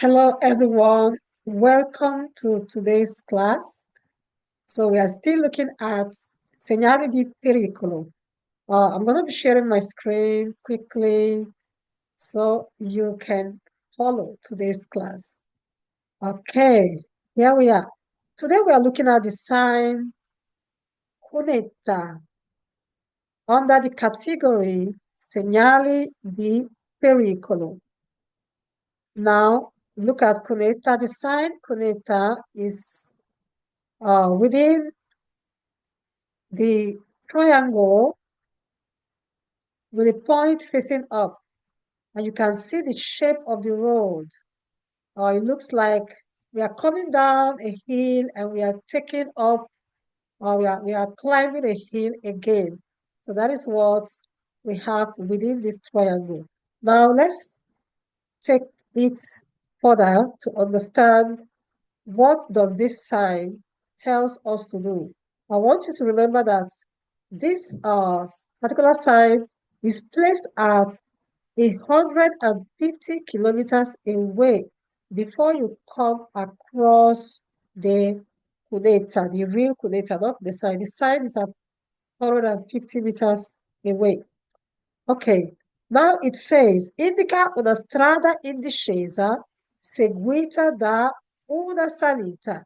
Hello, everyone. Welcome to today's class. So we are still looking at Segnali di pericolo. I'm going to be sharing my screen quickly so you can follow today's class. Okay, here we are. Today we are looking at the sign Cunetta under the category Segnali di pericolo. Now, look at Cunetta. The sign Cunetta is within the triangle with a point facing up, and you can see the shape of the road. It looks like we are coming down a hill and we are taking up, or we are climbing a hill again. So that is what we have within this triangle. Now let's take it further to understand what does this sign tells us to do. I want you to remember that this particular sign is placed at 150 kilometers away before you come across the Cunetta, the real Cunetta, not the sign. The sign is at 150 meters away. Ok, now it says, indica una strada in discesa seguita da una salita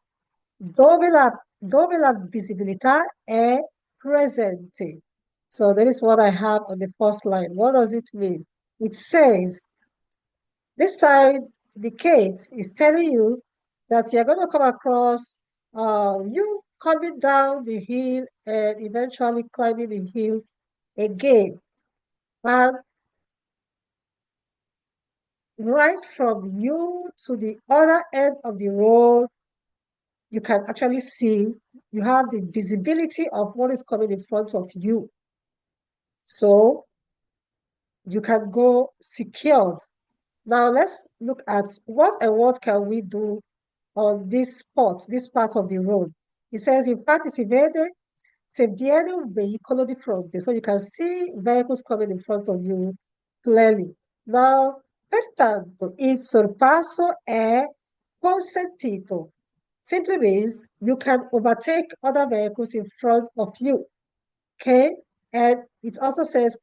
dove la visibilità è presente. So that is what I have on the first line. What does it mean? It says, this sign indicates, is telling you that you're going to come across you coming down the hill and eventually climbing the hill again. And right from you to the other end of the road, you can actually see, you have the visibility of what is coming in front of you. So you can go secured. Now let's look at what and what can we do on this spot, this part of the road. It says, infatti si vede se viene un veicolo di fronte. So you can see vehicles coming in front of you clearly. Now, pertanto, il sorpasso è consentito. Simply means you can overtake other vehicles in front of you. Okay? And it also says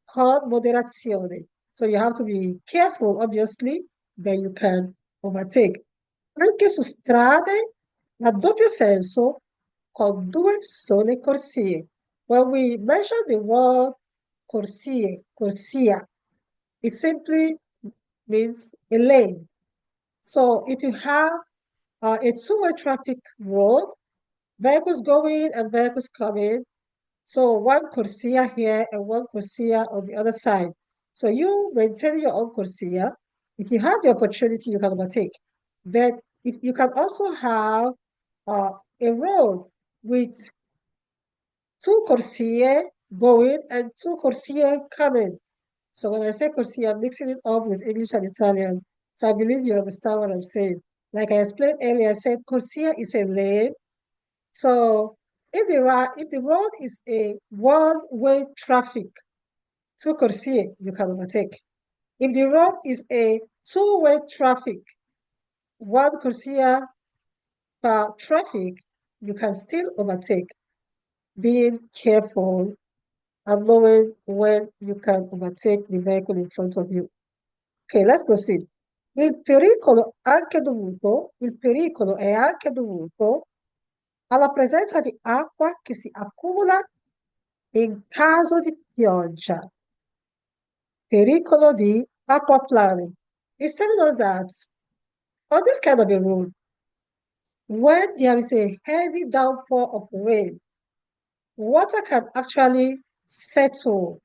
con moderazione. So you have to be careful, obviously, but you can overtake. Anche su strade a doppio senso con due sole corsie. When we mention the word corsia, it simply means a lane. So if you have a two-way traffic road, vehicles going and vehicles coming, so one corsia here and one corsia on the other side. So you maintain your own corsia. If you have the opportunity, you can overtake. But if you can also have a road with two corsie going and two corsie coming. So when I say corsia, I'm mixing it up with English and Italian. So I believe you understand what I'm saying. Like I explained earlier, I said corsia is a lane. So if the road is a one-way traffic, two corsie, you can overtake. If the road is a two-way traffic, one corsia per traffic, you can still overtake, being careful and knowing when you can overtake the vehicle in front of you. Okay, let's proceed. Il pericolo è anche dovuto alla presenza di acqua che si accumula in caso di pioggia. Pericolo di aquaplaning. It's telling us that on this kind of a road, when there is a heavy downpour of rain, water can actually settle,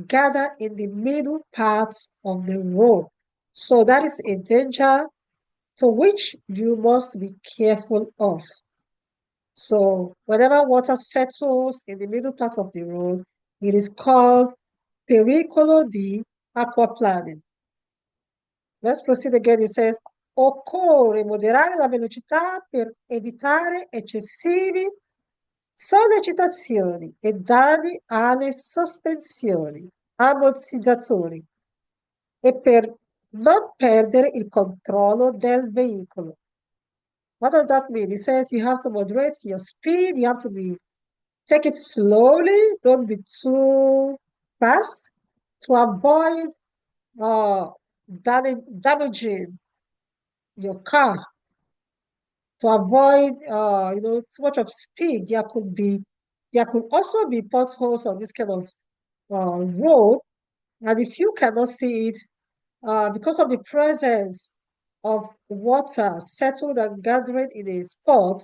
gather in the middle part of the road. So that is a danger to which you must be careful of. So whenever water settles in the middle part of the road, it is called pericolo di aquaplaning. Let's proceed again. It says, occorre moderare la velocità per evitare eccessivi sollecitazioni e danni alle sospensioni, ammortizzatori, e per Non perdere il controllo del veicolo. What does that mean? It says you have to moderate your speed, you have to take it slowly, don't be too fast to avoid uh, damaging your car, to avoid too much of speed. There could also be potholes on this kind of road, and if you cannot see it, because of the presence of water settled and gathering in a spot,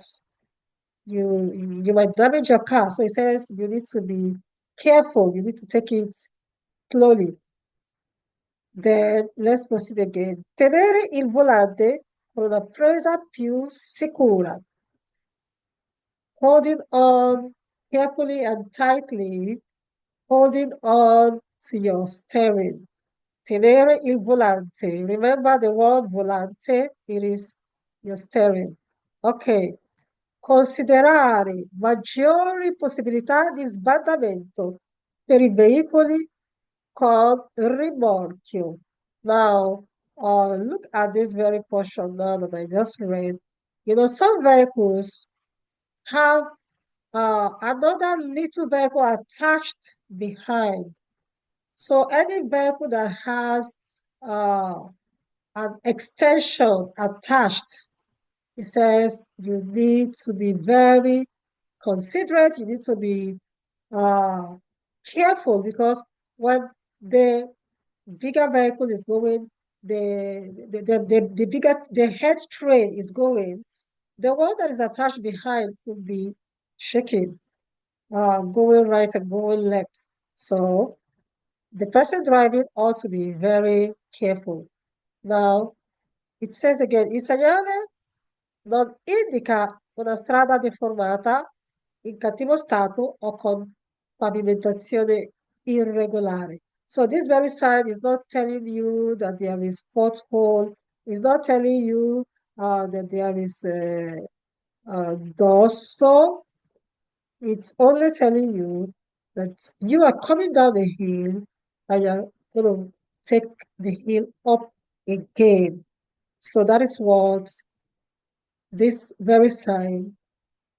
you might damage your car. So it says you need to be careful. You need to take it slowly. Then let's proceed again. Tenere il volante con una presa più sicura. Holding on carefully and tightly, holding on to your steering. Tenere il volante. Remember the word volante, it is your steering. Ok. Considerare maggiori possibilità di sbandamento per i veicoli con rimorchio. Now, look at this very portion now that I just read. You know, some vehicles have another little vehicle attached behind. So any vehicle that has uh, an extension attached, it says you need to be very considerate, you need to be uh, careful, because when the bigger vehicle is going, the bigger the head train is going, the one that is attached behind could be shaking, going right and going left. So the person driving ought to be very careful. Now, it says again, il segnale non indica una strada deformata, in cattivo stato o con pavimentazione irregolare. So this very sign is not telling you that there is pothole. It's not telling you that there is a dust storm. It's only telling you that you are coming down the hill and you're going to take the hill up again. So that is what this very sign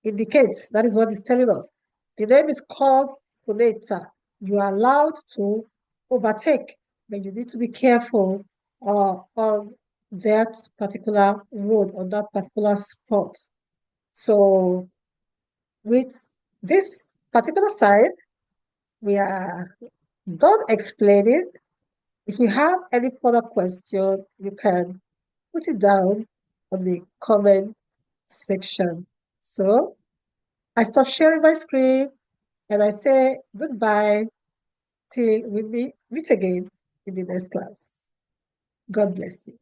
indicates. That is what it's telling us. The name is called Cunetta. You are allowed to overtake, but you need to be careful on that particular road, on that particular spot. So with this particular sign, we are done explaining. If you have any further question, you can put it down on the comment section. So I stop sharing my screen and I say goodbye till we meet again in the next class. God bless you.